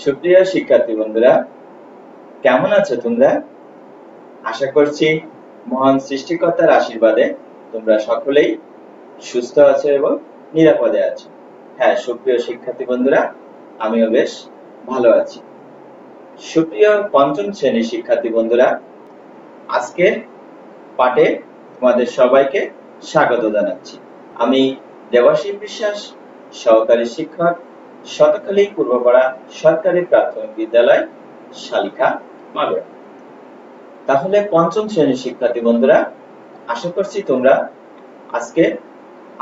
সুপ্রিয় শিক্ষার্থী বন্ধুরা, কেমন আছো তোমরা? আশা করছি মহান সৃষ্টিকর্তার আশীর্বাদে তোমরা সকলেই সুস্থ আছো এবং নিরাপদে আছো। হ্যাঁ, সুপ্রিয় শিক্ষার্থী বন্ধুরা, আমিও বেশ ভালো আছি। সুপ্রিয় পঞ্চম শ্রেণীর শিক্ষার্থী বন্ধুরা, আজকের পাঠে তোমাদের সবাইকে স্বাগত জানাচ্ছি। আমি দেবাশীষ বিশ্বাস, সহকারী শিক্ষক, শতখালী পূর্বপাড়া সরকারি প্রাথমিক বিদ্যালয়, শালিখা, মাগুরা। তাহলে পঞ্চম শ্রেণীর শিক্ষার্থী বন্ধুরা, আশা করছি তোমরা আজকে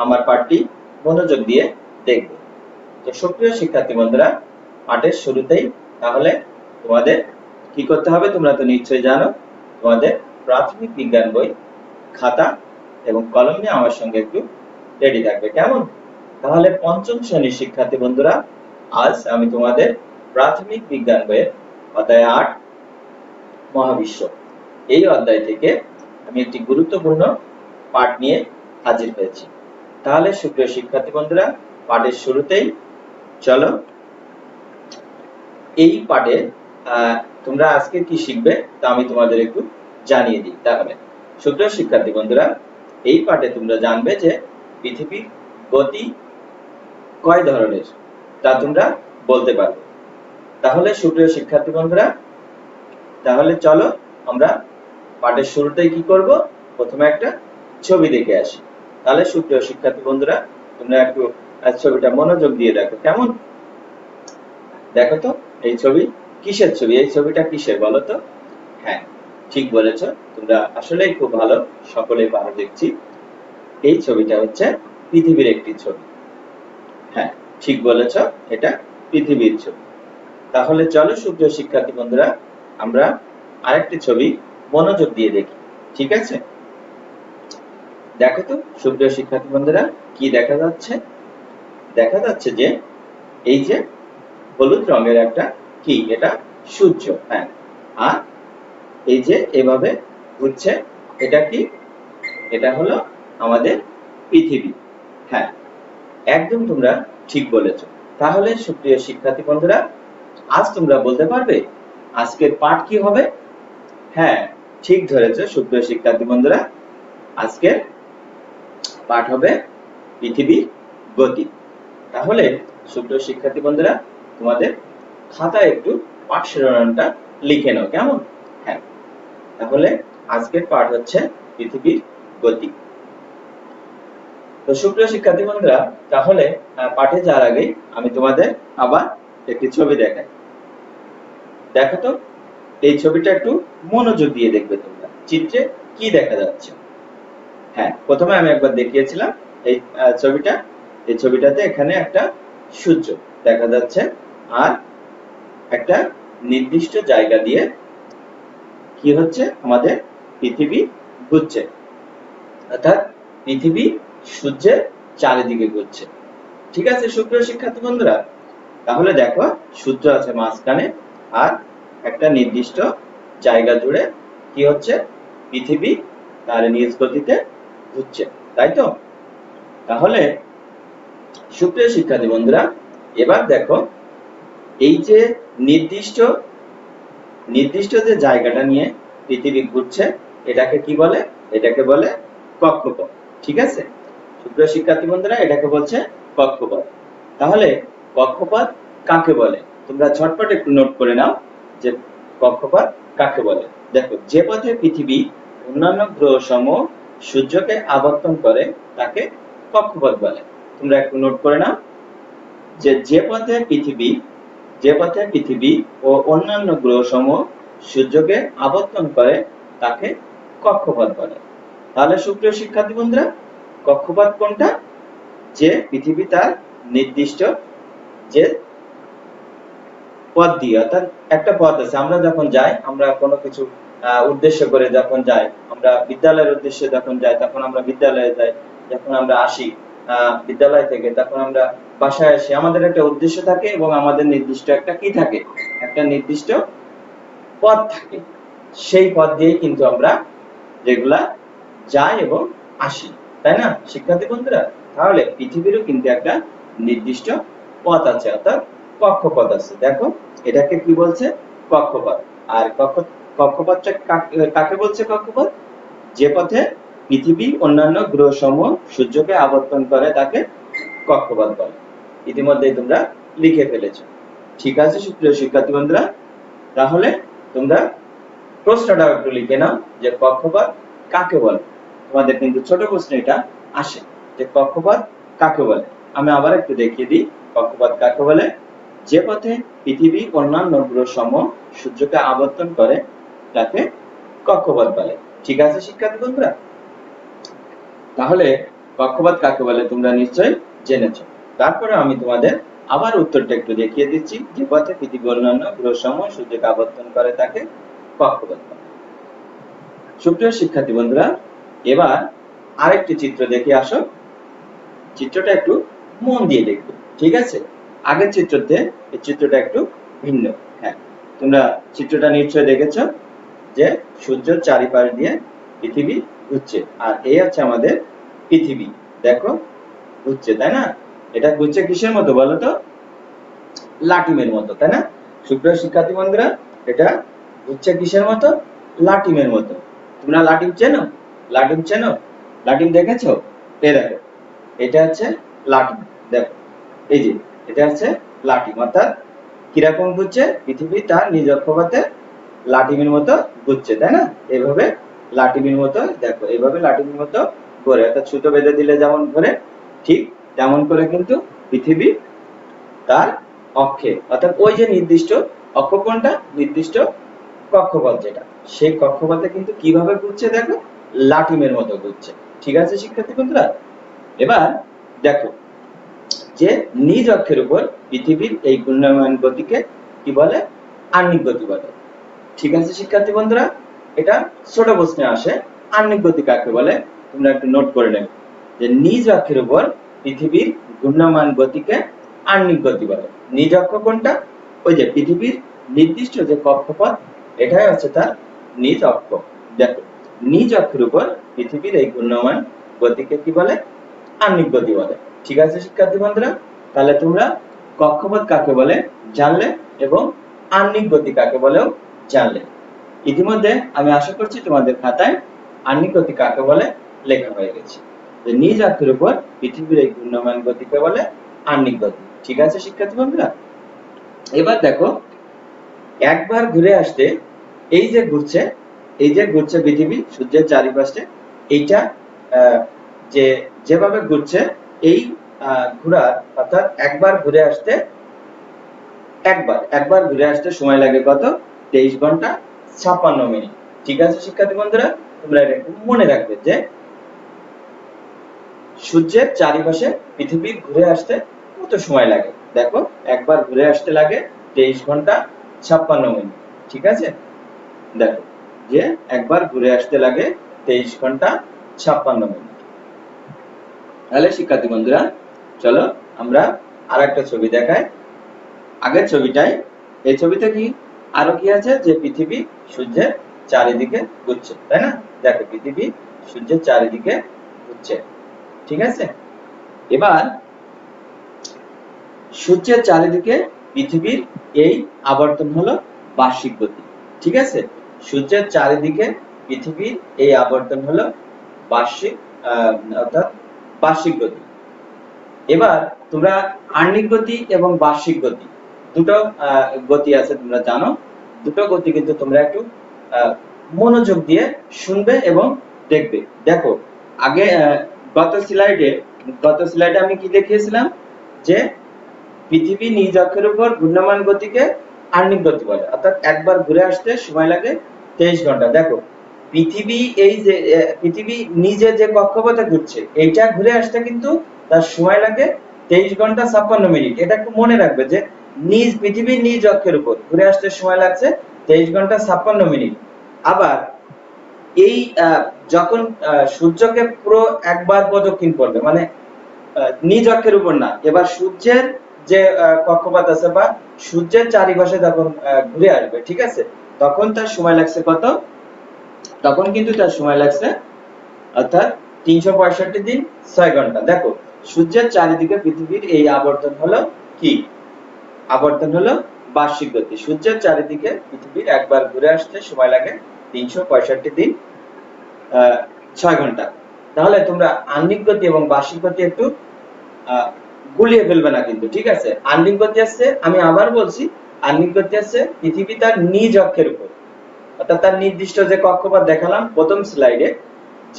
আমার পাঠটি মনোযোগ দিয়ে দেখবে। তো সুপ্রিয় শিক্ষার্থী বন্ধুরা, পাঠের শুরুতেই তাহলে তোমাদের কি করতে হবে তোমরা তো নিশ্চয়ই জানো। তোমাদের প্রাথমিক বিজ্ঞান বই, খাতা এবং কলম নিয়ে আমার সঙ্গে একটু রেডি থাকবে, কেমন? তাহলে পঞ্চম শ্রেণীর শিক্ষার্থী বন্ধুরা, আজ আমি তোমাদের প্রাথমিক বিজ্ঞান বইয়ের অধ্যায় 8 মহাবিশ্ব, এই অধ্যায় থেকে আমি একটি গুরুত্বপূর্ণ পাঠ নিয়ে হাজির হয়েছি। তাহলে সুপ্রিয় শিক্ষার্থী বন্ধুরা, পাঠের শুরুতেই চলো এই পাঠে তোমরা আজকে কি শিখবে তা আমি তোমাদের একটু জানিয়ে দিই। তাহলে সুপ্রিয় শিক্ষার্থী বন্ধুরা, এই পাঠে তোমরা জানবে যে পৃথিবীর গতি কয় ধরনের তা তোমরা বলতে পারবে। তাহলে সুপ্রিয় শিক্ষার্থী বন্ধুরা, তাহলে চলো আমরা পাঠের শুরুতেই কি করব, প্রথমে একটা ছবি দেখে আসি। তাহলে সুপ্রিয় শিক্ষার্থী বন্ধুরা, তোমরা একটু ছবিটা মনোযোগ দিয়ে দেখো, কেমন? দেখো তো এই ছবি কিসের ছবি? এই ছবিটা কিসের বলো তো? হ্যাঁ, ঠিক বলেছো, তোমরা আসলেই খুব ভালো, সকলেই ভালো দেখছি। এই ছবিটা হচ্ছে পৃথিবীর একটি ছবি। হ্যাঁ, ঠিক বলেছো, এটা পৃথিবীর ছবি। তাহলে চলো সুপ্রিয় শিক্ষার্থী বন্ধুরা, আমরা আরেকটি ছবি মনোযোগ দিয়ে দেখি, ঠিক আছে? দেখো তো সুপ্রিয় শিক্ষার্থী বন্ধুরা, কি দেখা যাচ্ছে? দেখা যাচ্ছে যে এই যে হলুদ রঙের একটা কি, এটা সূর্য। হ্যাঁ, আর এই যে এভাবে ঘুরছে, এটা কি? এটা হলো আমাদের পৃথিবী। হ্যাঁ, একদম তোমরা ঠিক বলেছো। তাহলে সুপ্রিয় শিক্ষার্থী বন্ধুরা, আজ তোমরা বলতে পারবে আজকের পাঠ কি হবে? হ্যাঁ, ঠিক ধরেছো সুপ্রিয় শিক্ষার্থী বন্ধুরা, আজকের পাঠ হবে পৃথিবীর গতি। তাহলে সুপ্রিয় শিক্ষার্থী বন্ধুরা, তোমাদের খাতায় একটু পাঠ শিরোনামটা লিখে নাও, কেমন? হ্যাঁ, তাহলে আজকের পাঠ হচ্ছে পৃথিবীর গতি। তো সুপ্রিয় শিক্ষার্থী বন্ধুরা, তাহলে পাঠে যাওয়ার আগে আমি তোমাদের আবার একটি ছবি দেখাই। দেখো তো এই ছবিটা একটু মনোযোগ দিয়ে দেখবে তোমরা, চিত্রে কি দেখা যাচ্ছে। হ্যাঁ, প্রথমে আমি একবার দেখিয়েছিলাম এই ছবিটা। এই ছবিটাতে এখানে একটা সূর্য দেখা যাচ্ছে, আর একটা নির্দিষ্ট জায়গা দিয়ে কি হচ্ছে, আমাদের পৃথিবী ঘুরছে, অর্থাৎ পৃথিবী সূর্যের চারিদিকে ঘুরছে। ঠিক আছে সুপ্রিয় শিক্ষার্থী বন্ধুরা, তাহলে দেখো সূর্য আছে মাঝখানে, আর একটা নির্দিষ্ট জায়গা জুড়ে কি হচ্ছে, পৃথিবী তার নিজ গতিতে ঘুরছে, তাই তো? তাহলে সুপ্রিয় শিক্ষার্থী বন্ধুরা, এবার দেখো এই যে নির্দিষ্ট যে জায়গাটা নিয়ে পৃথিবী ঘুরছে, এটাকে কি বলে? এটাকে বলে কক্ষপথ। ঠিক আছে সুপ্রিয় শিক্ষার্থী বন্ধুরা, এটাকে বলছে কক্ষপথ। তাহলে কক্ষপথ কাকে বলে তোমরা ঝটপট একটু নোট করে নাও যে কক্ষপথ কাকে বলে। দেখো, যে পথে পৃথিবী অন্যান্য গ্রহ সমূহ সূর্যকে আবর্তন করে তাকে কক্ষপথ বলে। তোমরা একটু নোট করে নাও যে যে পথে পৃথিবী ও অন্যান্য গ্রহ সমূহ সূর্যকে আবর্তন করে তাকে কক্ষপথ বলে। তাহলে সুপ্রিয় শিক্ষার্থী বন্ধুরা, কক্ষপথ কোনটা? যে পৃথিবী তার নির্দিষ্ট যে পথ দিয়ে, অর্থাৎ একটা পথ আছে, আমরা যখন যাই, আমরা কোনো কিছু উদ্দেশ্য করে যখন যাই, আমরা বিদ্যালয়ের উদ্দেশ্যে যখন যাই, তখন আমরা বিদ্যালয়ে যাই, যখন আমরা আসি বিদ্যালয় থেকে, তখন আমরা বাসায় আসি, আমাদের একটা উদ্দেশ্য থাকে এবং আমাদের নির্দিষ্ট একটা কি থাকে, একটা নির্দিষ্ট পথ থাকে। সেই পথ দিয়ে কিন্তু আমরা যেগুলা যাই এবং আসি, তাই না শিক্ষার্থী বন্ধুরা? তাহলে পৃথিবীরও কিন্তু একটা নির্দিষ্ট পথ আছে, অর্থাৎ কক্ষপথ আছে। দেখো এটাকে কি বলছে? কক্ষপথ। আর কক্ষপথটা কাকে বলছে কক্ষপথ? যে পথে পৃথিবী অন্যান্য গ্রহ সমূহ সূর্যকে আবর্তন করে তাকে কক্ষপথ বলে। ইতিমধ্যেই তোমরা লিখে ফেলেছো। ঠিক আছে সুপ্রিয় শিক্ষার্থী বন্ধুরা, তাহলে তোমরা প্রশ্নটাও একটু লিখে নাও যে কক্ষপথ কাকে বলে। তোমাদের কিন্তু ছোট প্রশ্ন এটা আসে যে কক্ষপথ কাকে বলে। আমি আবার একটু দেখিয়ে দিই কক্ষপথ কাকে বলে। যে পথে পৃথিবী অন্যান্য গ্রহ সমূহ সূর্যকে আবর্তন করে তাকে কক্ষপথ বলে। ঠিক আছে শিক্ষার্থী বন্ধুরা, তাহলে কক্ষপথ কাকে বলে তোমরা নিশ্চয়ই জেনেছো। তারপরে আমি তোমাদের আবার উত্তরটা একটু দেখিয়ে দিচ্ছি। যে পথে পৃথিবী অন্যান্য গ্রহসমূহ সূর্যকে আবর্তন করে তাকে কক্ষপথ বলে। সুপ্রিয় শিক্ষার্থী বন্ধুরা, এবার আরেকটি চিত্র দেখে আসো। চিত্রটা একটু মন দিয়ে দেখবে, ঠিক আছে? আগের চিত্রতে এই চিত্রটা একটু ভিন্ন। হ্যাঁ, তোমরা চিত্রটা নিশ্চয়ই দেখেছো যে সূর্যের চারিপাশ দিয়ে পৃথিবী ঘুরছে, আর এই হচ্ছে আমাদের পৃথিবী। দেখো ঘুরছে, তাই না? এটা ঘুরছে কিসের মতো বলো তো? লাটিমের মতো, তাই না? সুপ্রিয় শিক্ষার্থী বন্ধুরা, এটা ঘুরছে কিসের মতো? লাটিমের মতো। তোমরা লাটিম চেনো? লাটিম চেনো? লাটিম দেখেছো? এই দেখো, এটা হচ্ছে লাটিম। দেখো এই যে এটা হচ্ছে লাটিম, অর্থাৎ কিরকম ঘুরছে? পৃথিবী তার নিজ কক্ষপথে লাটিমের মতো ঘুরছে, তাই না? এইভাবে লাটিমের মতো, দেখো এইভাবে লাটিমের মতো ঘোরে, অর্থাৎ সুতো বেঁধে দিলে যেমন ঘোরে ঠিক তেমন করে কিন্তু পৃথিবী তার অক্ষে, অর্থাৎ ওই যে নির্দিষ্ট অক্ষ কোনটা? নির্দিষ্ট কক্ষপথ যেটা, সেই কক্ষপথে কিন্তু কিভাবে ঘুরছে? দেখো লাটিমের মতো ঘুরছে। ঠিক আছে শিক্ষার্থী বন্ধুরা, এবার দেখো যে নিজ অক্ষের উপর পৃথিবীর এই ঘূর্ণায়মান গতিকে কি বলে? আহ্নিক গতি বলে। ঠিক আছে শিক্ষার্থী বন্ধুরা, এটা ছোট প্রশ্নে আসে। আহ্নিক গতি কাকে বলে তোমরা একটু নোট করে নেবে যে নিজ অক্ষের উপর পৃথিবীর ঘূর্ণায়মান গতিকে আহ্নিক গতি বলে। নিজ অক্ষ কোনটা? ওই যে পৃথিবীর নির্দিষ্ট যে কক্ষপথ, এটাই হচ্ছে তার নিজ অক্ষ। দেখো নিজ অক্ষের উপর পৃথিবীর এই ঘূর্ণায়মান গতিকে কি বলে? আহ্নিক গতি বলে। ঠিক আছে শিক্ষার্থী বন্ধুরা, তাহলে তোমরা কক্ষপথ কাকে বলে জানলে এবং আহ্নিক গতি কাকে বলেও জানলে। ইতিমধ্যে আমি আশা করছি তোমাদের খাতায় আহ্নিক গতি কাকে বলে লেখা হয়ে গেছে। যে নিজ অক্ষের উপর পৃথিবীর এই ঘূর্ণায়মান গতিকে বলে আহ্নিক গতি। ঠিক আছে শিক্ষার্থী বন্ধুরা, এবার দেখো একবার ঘুরে আসতে এই যে ঘুরছে, এই যে ঘুরছে পৃথিবী সূর্যের চারিপাশে, এইটা যে যেভাবে ঘুরছে এই ঘোরার, অর্থাৎ একবার ঘুরে আসতে একবার ঘুরে আসতে সময় লাগে কত? 23 ঘন্টা 56 মিনিট। ঠিক আছে শিক্ষার্থী বন্ধুরা, তোমরা এটা একটু মনে রাখবে যে সূর্যের চারিপাশে পৃথিবী ঘুরে আসতে কত সময় লাগে। দেখো একবার ঘুরে আসতে লাগে 23 ঘন্টা 56 মিনিট। ঠিক আছে, দেখো যে একবার ঘুরে আসতে লাগে 23 ঘন্টা 56 মিনিট। তাহলে শিক্ষার্থী বন্ধুরা চলো আমরা আরেকটা ছবি দেখাই। আগের ছবিটাই, এই ছবিতে কি আরো কি আছে? যে পৃথিবী সূর্যের চারিদিকে ঘুরছে, তাই না? দেখো পৃথিবী সূর্যের চারিদিকে ঘুরছে। ঠিক আছে, এবার সূর্যের চারিদিকে পৃথিবীর এই আবর্তন হলো বার্ষিক গতি। ঠিক আছে, সূর্যের চারিদিকে পৃথিবীর এই আবর্তন হলো বার্ষিক অর্থাৎ বার্ষিক গতি। এবার তোমরা আহ্নিক গতি এবং বার্ষিক গতি দুটো গতি আছে তোমরা জানো। দুটো গতি কিন্তু তোমরা একটু মনোযোগ দিয়ে শুনবে এবং দেখবে। দেখো আগে গত স্লাইডে আমি কি দেখিয়েছিলাম? যে পৃথিবী নিজ অক্ষের উপর ঘূর্ণায়মান গতিকে আহ্নিক গতি বলে, অর্থাৎ একবার ঘুরে আসতে সময় লাগে 23 ঘন্টা। দেখো পৃথিবী এই যে পৃথিবী নিজে যে কক্ষপথে ঘুরছে, এইটা ঘুরে আসতে কিন্তু তার সময় লাগে 23 ঘন্টা 56 মিনিট। এটা একটু মনে রাখবে যে পৃথিবীর নিজ অক্ষের উপর ঘুরে আসতে সময় লাগছে 23 ঘন্টা 56 মিনিট। আবার এই যখন সূর্যকে পুরো একবার প্রদক্ষিণ করবে, মানে নিজ অক্ষের উপর না, এবার সূর্যের যে কক্ষপথ আছে বা সূর্যের চারিপাশে যখন ঘুরে আসবে, ঠিক আছে, তখন তার সময় লাগছে কত? তখন কিন্তু তার সময় লাগছে অর্থাৎ 365 দিন 6 ঘন্টা। দেখো সূর্যের চারিদিকে পৃথিবীর এই আবর্তন হলো কি? আবর্তন হলো বার্ষিক গতি। সূর্যের চারিদিকে পৃথিবীর একবার ঘুরে আসতে সময় লাগে 365 দিন 6 ঘন্টা। তাহলে তোমরা আহ্নিক গতি এবং বার্ষিক গতি একটু গুলিয়ে ফেলবে না কিন্তু, ঠিক আছে? আহ্নিক গতি আছে, আমি আবার বলছি, আহ্নিক গতি আছে পৃথিবী তার নিজ অক্ষের উপর, অর্থাৎ তার নির্দিষ্ট যে কক্ষপথ দেখালাম প্রথম স্লাইডে,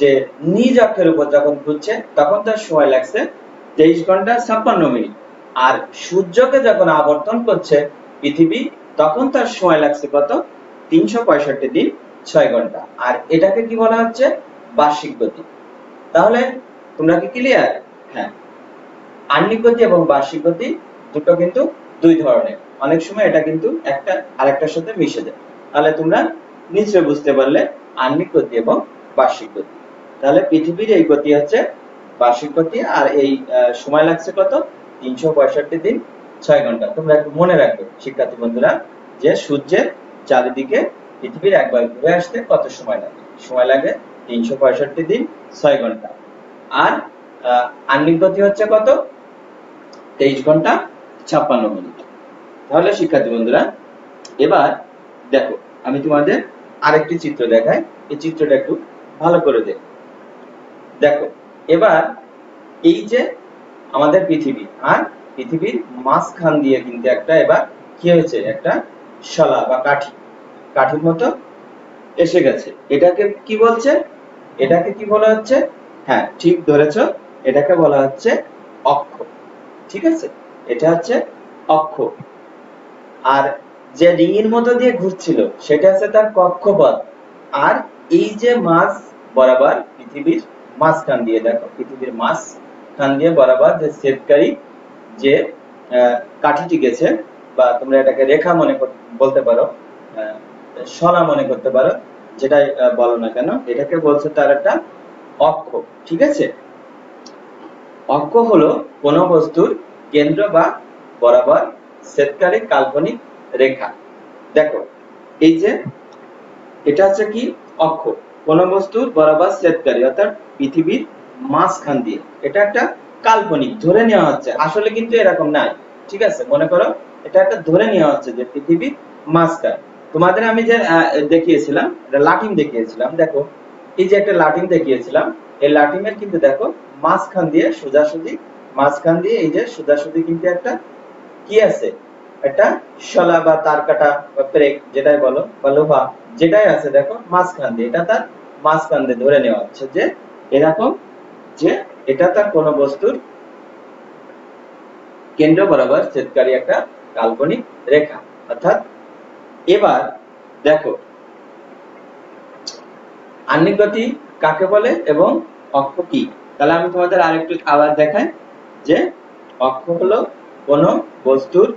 যে নিজ অক্ষের উপর যখন ঘুরছে তখন তার সময় লাগছে 23 ঘন্টা 56 মিনিট। আর সূর্যকে যখন আবর্তন করছে পৃথিবী, তখন তার সময় লাগছে কত? 365 দিন 6 ঘন্টা। আর এটাকে কি বলা হচ্ছে? বার্ষিক গতি। তাহলে তোমরা কি ক্লিয়ার? হ্যাঁ, আহ্নিক গতি এবং বার্ষিক গতি দুটো কিন্তু দুই ধরনের। অনেক সময় এটা কিন্তু একটা আরেকটার সাথে মিশে যায়। তাহলে তোমরা নিশ্চয়ই বুঝতে পারলে আহ্নিক গতি এবং বার্ষিক গতি। তাহলে পৃথিবীর এই গতি হচ্ছে বার্ষিক গতি, আর এই সময় লাগছে কত? 365 দিন 6 ঘন্টা। তোমরা একটু মনে রাখবে শিক্ষার্থী বন্ধুরা, যে সূর্যের চারিদিকে পৃথিবীর একবার ঘুরে আসতে কত সময় লাগে? সময় লাগে 365 দিন 6 ঘন্টা। আর আহ্নিক গতি হচ্ছে কত? 23 ঘন্টা 56 মিনিট। তাহলে শিক্ষার্থী বন্ধুরা, এবার দেখো আমি তোমাদের আরেকটি চিত্র দেখাই, এই চিত্রটা একটু ভালো করে দেখো। দেখো এবার এই যে আমাদের পৃথিবী, আর পৃথিবীর মাঝখান দিয়ে কিন্তু একটা এবার কি হয়েছে? একটা শলা বা কাঠির মতো এসে গেছে। এটাকে কি বলছে? এটাকে কি বলা হচ্ছে? হ্যাঁ, ঠিক ধরেছো, এটাকে বলা হচ্ছে অক্ষ। ঠিক আছে, এটা হচ্ছে অক্ষ। আর যে রিং এর মধ্য দিয়ে ঘুরছিল সেটা হচ্ছে তার কক্ষপথ। আর এই যে মাঝ বরাবর পৃথিবীর মাঝখান দিয়ে, দেখো পৃথিবীর মাঝখান দিয়ে বরাবর যে ছেদকারী যে কাঠিটি গেছে, বা তোমরা এটাকে রেখা বলতে পারো, শলা মনে করতে পারো, যেটাই বলো না কেন, এটাকে বলছে তার একটা অক্ষ। ঠিক আছে, অক্ষ হলো কোন বস্তুর কেন্দ্র বা বরাবর ছেদকারী কাল্পনিক রেখা। দেখো এই যে এটা হচ্ছে কি? অক্ষ। কোন বস্তুর বরাবর ছেদকারী, অর্থাৎ পৃথিবীর মাঝখান দিয়ে। এটা একটা কাল্পনিক, ধরে নেওয়া হচ্ছে, আসলে কিন্তু এরকম নাই। ঠিক আছে, মনে করো এটা একটা ধরে নেওয়া হচ্ছে যে পৃথিবীর মাঝখান। তোমাদের আমি যে দেখিয়েছিলাম, এটা লাটিম দেখিয়েছিলাম, দেখো এই যে একটা লাটিম দেখিয়েছিলাম, এই লাটিমের কিন্তু দেখো মাঝখান দিয়ে সোজাসুজি, মাঝখান দিয়ে এই যে সোজাসুজি কিন্তু একটা কি আছে? একটা শলা বা তার কাটা বা পেরেক যেটাই বলো বা লোহা যেটাই আছে, দেখো মাঝখান দিয়ে, এটা তার মাঝখান দিয়ে ধরে নেওয়া হচ্ছে যে এরকম, যে এটা তার কোন বস্তুর কেন্দ্র বরাবর ছেদকারী একটা কাল্পনিক রেখা। অর্থাৎ এবার দেখো আহ্নিক গতি কাকে বলে এবং অক্ষ কি? তাহলে আমি তোমাদের আরেকটু আবার দেখাই, যে অক্ষ হলো কোন বস্তুর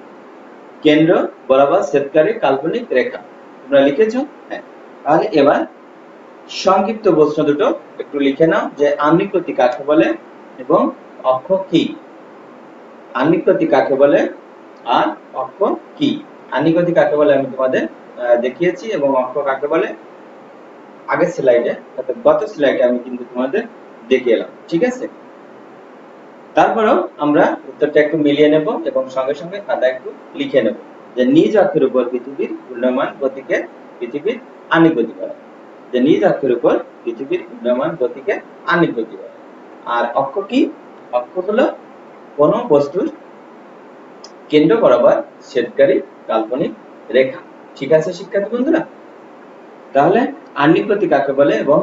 কেন্দ্র বরাবর ছেদকারী কাল্পনিক রেখা। তোমরা লিখেছো? হ্যাঁ। তাহলে এবার সংক্ষিপ্ত প্রশ্ন দুটো একটু লিখে নাও, যে আহ্নিক গতি কাকে বলে এবং অক্ষ কি? আহ্নিক গতি কাকে বলে আর অক্ষ কি? আহ্নিক গতি কাকে বলে আমি তোমাদের দেখিয়েছি, এবং অক্ষ কাকে বলে আগের স্লাইডে, অর্থাৎ গত স্লাইডে আমি কিন্তু তোমাদের দেখিয়ে এলাম। ঠিক আছে, তারপরেও আমরা উত্তরটা একটু মিলিয়ে নেব এবং সঙ্গে সঙ্গে খাতা একটু লিখে নেব, যে নিজ অক্ষের উপর পৃথিবীর ঘূর্ণমান গতিকে পৃথিবীর আহ্নিক গতি বলে। যে নিজ অক্ষের উপর পৃথিবীর ঘূর্ণমান গতিকে আহ্নিক গতি বলে। আর অক্ষ কি? অক্ষ হলো কোন বস্তুর কেন্দ্র বরাবর ছেদকারী কাল্পনিক রেখা। ঠিক আছে শিক্ষার্থী বন্ধুরা, তাহলে আহ্নিক গতি কাকে বলে এবং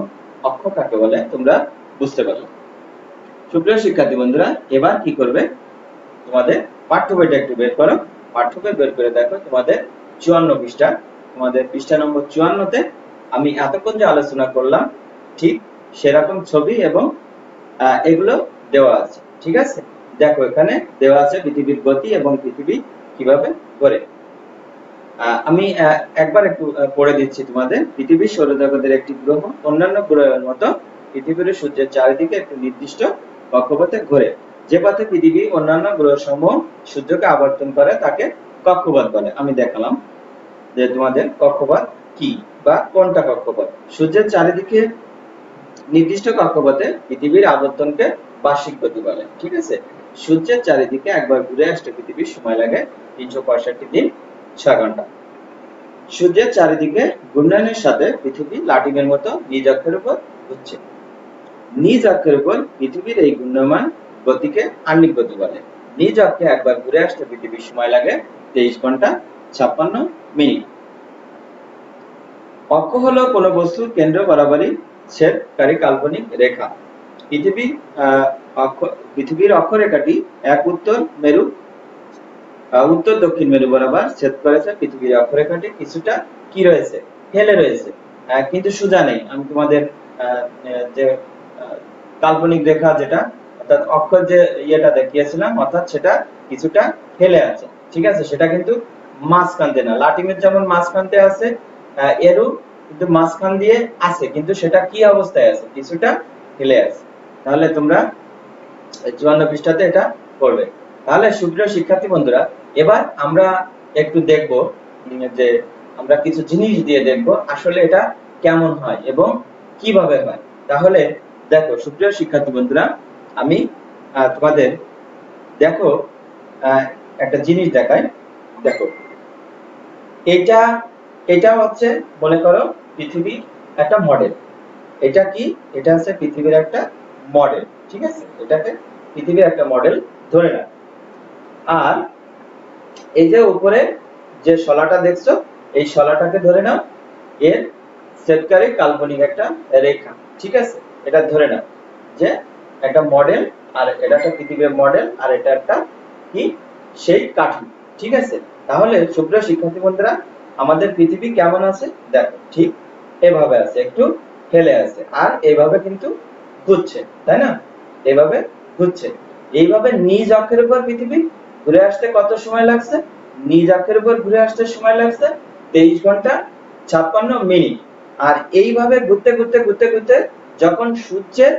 অক্ষ কাকে বলে তোমরা বুঝতে পারলে। সুপ্রিয় শিক্ষার্থী বন্ধুরা, এবার কি করবে? তোমাদের পাঠ্য বইটা একটু বের করো। পাঠ্য বই বের করে দেখো তোমাদের 54 পৃষ্ঠা, তোমাদের পৃষ্ঠা নম্বর 54-তে আমি এতক্ষণ যে আলোচনা করলাম ঠিক সেরকম ছবি এবং এগুলো দেওয়া আছে। ঠিক আছে, দেখো এখানে দেওয়া আছে পৃথিবীর গতি এবং পৃথিবী কিভাবে ঘোরে। আমি একবার একটু পড়ে দিচ্ছি তোমাদের। পৃথিবী সৌরজগতের একটি গ্রহ, অন্যান্য গ্রহের মতো পৃথিবীর সূর্যের চারিদিকে একটি নির্দিষ্ট কক্ষপথে ঘোরে। যে পথে পৃথিবী অন্যান্য গ্রহসমূহ সূর্যকে আবর্তন করে তাকে কক্ষপথ বলে। আমি দেখালাম যে তোমাদের কক্ষপথ কি বা কোনটা কক্ষপথ। সূর্যের চারিদিকে নির্দিষ্ট কক্ষপথে পৃথিবীর আবর্তনকে বার্ষিক গতি বলে। ঠিক আছে, সূর্যের চারিদিকে একবার ঘুরে আসতে পৃথিবীর সময় লাগে 365 দিন 6 ঘন্টা। সূর্যের চারিদিকে ঘূর্ণায়নের সাথে পৃথিবী লাটিমের মতো নিজ অক্ষের উপর ঘুরছে। নিজ অক্ষের উপর পৃথিবীর এই ঘূর্ণমান গতিকে আহ্নিক গতি বলে। নিজ অক্ষে একবার ঘুরে আসতে পৃথিবীর সময় লাগে 23 ঘন্টা 56 মিনিট। অক্ষ হলো কোনো বস্তুর কেন্দ্র বরাবরই ছেদকারী কাল্পনিক রেখা। পৃথিবীর অক্ষরেখাটি এক উত্তর দক্ষিণ মেরু বরাবর ছেদ করেছে। পৃথিবীর অক্ষরেখাটি কিছুটা কি রয়েছে, হেলে রয়েছে, কিন্তু সোজা নেই। আমি তোমাদের যে কাল্পনিক রেখা যেটা অর্থাৎ অক্ষর যে ইয়েটা দেখিয়েছিলাম, অর্থাৎ সেটা কিছুটা হেলে আছে, ঠিক আছে। সেটা কিন্তু মাঝখানতে না, লাটিমের যেমন মাঝখানতে আছে, এরও কিন্তু মাঝখান দিয়ে আছে, কিন্তু সেটা কি অবস্থায় আছে, কিছুটা হেলে আছে। তাহলে তোমরা 54 পৃষ্ঠাতে এটা পড়বে। তাহলে সুপ্রিয় শিক্ষার্থী বন্ধুরা, এবার আমরা একটু দেখব যে আমরা কিছু জিনিস দিয়ে দেখব আসলে এটা কেমন হয় এবং কিভাবে হয়। তাহলে দেখো সুপ্রিয় শিক্ষার্থী বন্ধুরা, আমি তোমাদের দেখো একটা জিনিস দেখাই। দেখো এটা হচ্ছে মনে করো পৃথিবীর একটা মডেল। এটা কি? এটা হচ্ছে পৃথিবীর একটা মডেল, ঠিক আছে। এটাকে পৃথিবীর একটা মডেল ধরে নাও। আর এই যে উপরে যে শলাটা দেখছো, এই শলাটাকে ধরে নাও এর ছেদকারী কাল্পনিক একটা রেখা, ঠিক আছে। এটা ধরে নাও যে একটা মডেল, আর এটা একটা পৃথিবীর মডেল, আর এটা একটা কি সেই কাঠি, ঠিক আছে। তাহলে সুপ্রিয় শিক্ষার্থী বন্ধুরা, আমাদের পৃথিবী কেমন আছে দেখো, ঠিক এভাবে আছে, একটু হেলে আছে, আর এইভাবে কিন্তু ঘুরছে, তাই না? এইভাবে ঘুরছে। এইভাবে নিজ অক্ষের উপর পৃথিবী ঘুরে আসতে কত সময় লাগছে? নিজ অক্ষের উপর ঘুরে আসতে সময় লাগছে 23 ঘন্টা 56 মিনিট। আর এইভাবে ঘুরতে ঘুরতে ঘুরতে ঘুরতে যখন সূর্যের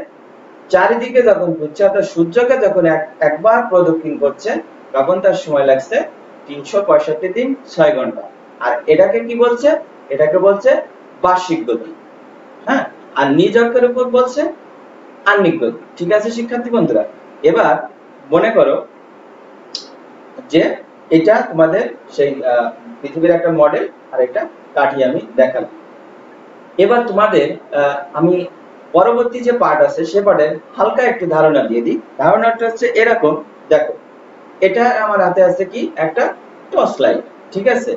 চারিদিকে যখন ঘুরছে, অর্থাৎ সূর্যকে যখন একবার প্রদক্ষিণ করছে, তখন তার সময় লাগছে 365 দিন 6 ঘন্টা। আর এটাকে কি বলছে? এটাকে বলছে বার্ষিক গতি, হ্যাঁ। আর নিজ অক্ষের উপর বলছে আহ্নিক গতি, ঠিক আছে শিক্ষার্থী বন্ধুরা। এবার মনে করো যে এটা তোমাদের সেই পৃথিবীর একটা মডেল, আর একটা কাঠি আমি দেখালাম। এবার তোমাদের আমি পরবর্তী যে পার্ট আছে সে পার্টের হালকা একটু ধারণা দিয়ে দিই। ধারণাটা হচ্ছে এরকম, দেখো এটা আমার হাতে আছে কি একটা টর্চ লাইট, ঠিক আছে।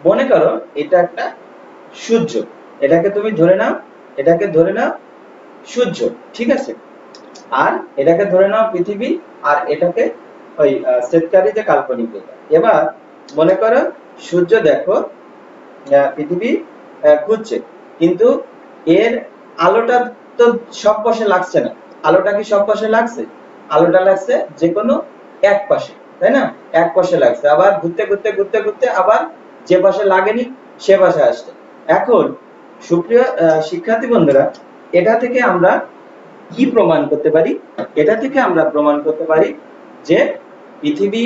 মনে করো এটা একটা সূর্য, এটাকে তুমি ধরে নাও, এটাকে ধরে নাও সূর্য, ঠিক আছে। আর এটাকে ধরে নাও পৃথিবী, আর এটাকে ওই ছেদকারী যে কাল্পনিক রেখা। এবার মনে করো সূর্য দেখো পৃথিবী ঘুরছে, কিন্তু এর আলোটা তো সব পাশে লাগছে না। আলোটা কি সব পাশে লাগছে? আলোটা লাগছে যে কোনো এক পাশে, তাই না? এক পাশে লাগছে, আবার ঘুরতে ঘুরতে ঘুরতে ঘুরতে আবার যে পাশে লাগেনি সে পাশে আসছে। এখন সুপ্রিয় শিক্ষার্থী বন্ধুরা, এটা থেকে আমরা কি প্রমাণ করতে পারি? এটা থেকে আমরা প্রমাণ করতে পারি যে পৃথিবী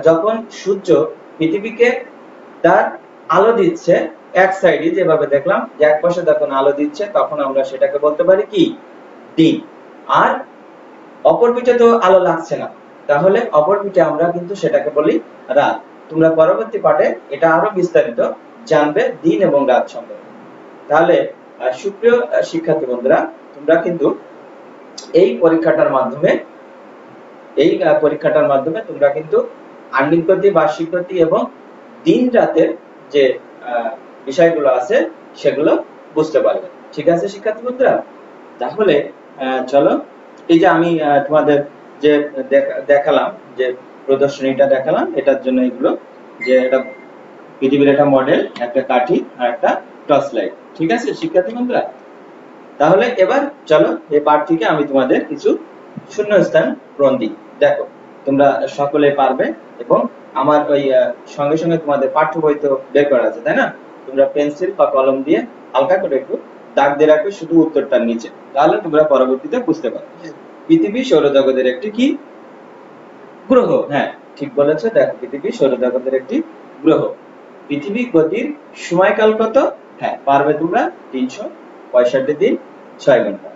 যখন সূর্য পৃথিবীকে তার আলো দিচ্ছে এক সাইডে, যেভাবে দেখলাম যে এক পাশে যখন আলো দিচ্ছে, তখন আমরা সেটাকে বলতে পারি কি দিন। আর অপর পিঠে তো আলো লাগছে না, তাহলে অপর পিঠে আমরা কিন্তু সেটাকে বলি রাত। তোমরা পরবর্তী পাঠে এটা আরো বিস্তারিত জানবে দিন এবং রাত সম্পর্কে। তাহলে সুপ্রিয় শিক্ষার্থী বন্ধুরা, তোমরা কিন্তু এই পরীক্ষাটার মাধ্যমে তোমরা কিন্তু আহ্নিক গতি, বার্ষিক গতি এবং দিন রাতের যে বিষয়গুলো আছে সেগুলো বুঝতে পারবে, ঠিক আছে শিক্ষার্থী বন্ধুরা। তাহলে চলো, এই যে আমি তোমাদের যে দেখালাম, যে প্রদর্শনীটা দেখালাম, এটার জন্য এগুলো যে এটা পৃথিবীর একটা মডেল, একটা কাঠি, আর একটা টর্চ লাইট, ঠিক আছে শিক্ষার্থী বন্ধুরা। তাহলে এবার চলো এই পাঠ থেকে আমি তোমাদের কিছু শূন্যস্থান পূরণ দিই। দেখো তোমরা সকলে পারবে, এবং আমার ওই সঙ্গে সঙ্গে তোমাদের পাঠ্য বই তো বের করা আছে, তাই না? তোমরা পেন্সিল বা কলম দিয়ে হালকা করে একটু দাগ দিয়ে রাখবে শুধু উত্তরটার নিচে, তাহলে তোমরা পরবর্তীতে বুঝতে পারবে। পৃথিবী সৌরজগতের একটি কি গ্রহ? হ্যাঁ ঠিক বলেছো, দেখো পৃথিবী সৌরজগতের একটি গ্রহ। পৃথিবী গতির সময়কাল কত? হ্যাঁ পারবে তোমরা, 365 দিন 6 ঘন্টা।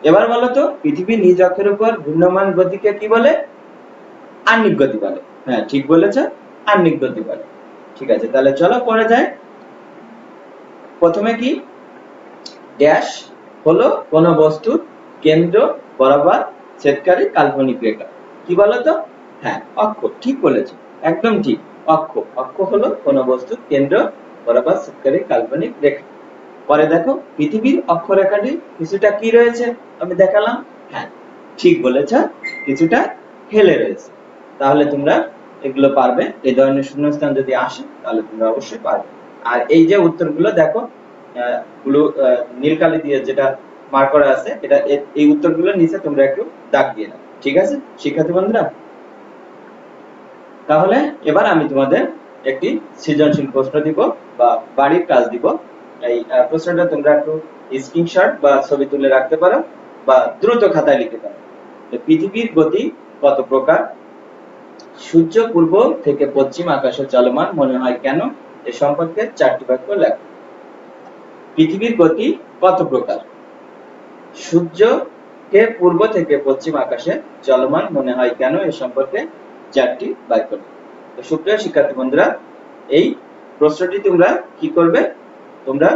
এবার বলো তো পৃথিবী নিজ অক্ষের উপর ঘূর্ণমান গতিকে কি বলে? আহ্নিক গতি বলে। হ্যাঁ ঠিক বলেছো, আহ্নিক গতি বলে, ঠিক আছে, তাহলে চলো পরে যাই। প্রথমে কি, ড্যাশ হলো কোন বস্তুর কেন্দ্র বরাবর ছেদকারী কাল্পনিক রেখা। কি বলতো? হ্যাঁ, অক্ষ। ঠিক বলেছো, একদম ঠিক। অক্ষ, অক্ষ হলো কোন বস্তুর কেন্দ্র বরাবর ছেদকারী কাল্পনিক রেখা। পরে দেখো পৃথিবীর অক্ষরেখাটি কিছুটা কি রয়েছে, আমি দেখালাম। হ্যাঁ, ঠিক বলেছ, কিছুটা হেলে রয়েছে। তাহলে তোমরা এগুলো পারবে, এই ধরনের শূন্যস্থান যদি আসে তাহলে তোমরা অবশ্যই পারবে। আর এই যে উত্তরগুলো দেখো, ব্লু নীল কালি দিয়ে যেটা মার্ক করা আছে, এটা এই উত্তরগুলোর নিচে তোমরা একটু দাগ দিয়ে নাও। ঠিক আছে শিক্ষার্থী বন্ধুরা? তাহলে এবার আমি তোমাদের একটি সৃজনশীল প্রশ্ন দিব বা বাড়ির কাজ দিব। এই প্রশ্নটা তোমরা একটু স্ক্রিনশট বা ছবি তুলে রাখতে পারো বা দ্রুত খাতায় লিখতে পারো। পৃথিবীর গতি কত প্রকার? সূর্য পূর্ব থেকে পশ্চিম আকাশে চলমান মনে হয় কেন? এ সম্পর্কে 4টি বাক্য লেখো। পৃথিবীর গতি কত প্রকার? সূর্যকে পূর্ব থেকে পশ্চিম আকাশে চলমান মনে হয় কেন? এ সম্পর্কে 4টি বাক্য লেখো। তো সুপ্রিয় শিক্ষার্থী বন্ধুরা, এই প্রশ্নটি তোমরা কি করবে? তোমরা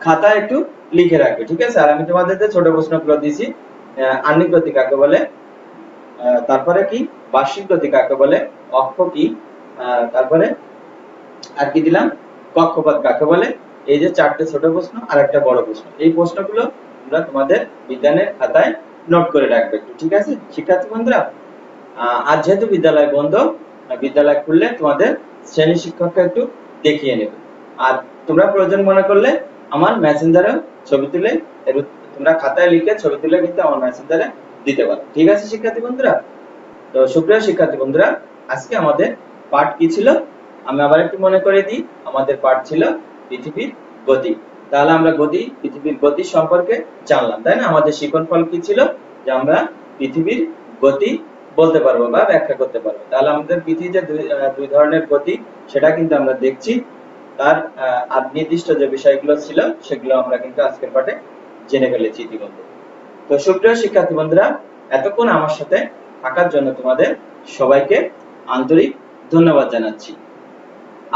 খাতায় একটু লিখে রাখবে, ঠিক আছে? আর আমি তোমাদের যে ছোট প্রশ্নগুলো দিয়েছি, আহ্নিক গতি কাকে বলে, তারপরে কি বার্ষিক গতি কাকে বলে, অক্ষ কি, তারপরে আর কি দিলাম, কক্ষপথ কাকে বলে। এই যে 4টে ছোট প্রশ্ন আর একটা বড় প্রশ্ন, এই প্রশ্নগুলো তোমরা তোমাদের বিজ্ঞানের খাতায় নোট করে রাখবে, ঠিক আছে শিক্ষার্থী বন্ধুরা? আজ যেহেতু বিদ্যালয় বন্ধ, বিদ্যালয় খুললে তোমাদের শ্রেণী শিক্ষককে একটু দেখিয়ে নেবে। আর তোমরা প্রয়োজন মনে করলে আমার মেসেঞ্জারে ছবি তুলে তোমরা খাতায় লিখে ছবি তুলে কিন্তু আমার মেসেঞ্জারে দিতে পারো, ঠিক আছে শিক্ষার্থী বন্ধুরা? তো সুপ্রিয় শিক্ষার্থী বন্ধুরা, আজকে আমাদের পাঠ কি ছিল আমি আবার একটু মনে করে দিই। আমাদের পাঠ ছিল পৃথিবীর গতি। তাহলে আমরা পৃথিবীর গতি সম্পর্কে জানলাম, তাই না? আমাদের শিক্ষণফল কি ছিল? যে আমরা পৃথিবীর গতি বলতে পারবো বা ব্যাখ্যা করতে পারবো। তাহলে আমাদের পৃথিবীতে দুই ধরনের গতি, সেটা কিন্তু আমরা দেখছি। তার আর নির্দিষ্ট যে বিষয়গুলো ছিল সেগুলো আমরা কিন্তু আজকের পাঠে জেনে ফেলেছি ইতিমধ্যে। তো সুপ্রিয় শিক্ষার্থী বন্ধুরা, এতক্ষণ আমার সাথে থাকার জন্য তোমাদের সবাইকে আন্তরিক ধন্যবাদ জানাচ্ছি।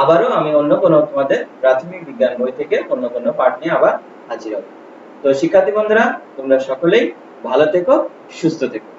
আবারও আমি অন্য কোনো তোমাদের প্রাথমিক বিজ্ঞান বই থেকে অন্য কোনো পাঠ নিয়ে আবার হাজির হব। তো শিক্ষার্থী বন্ধুরা, তোমরা সকলেই ভালো থেকো, সুস্থ থেকো।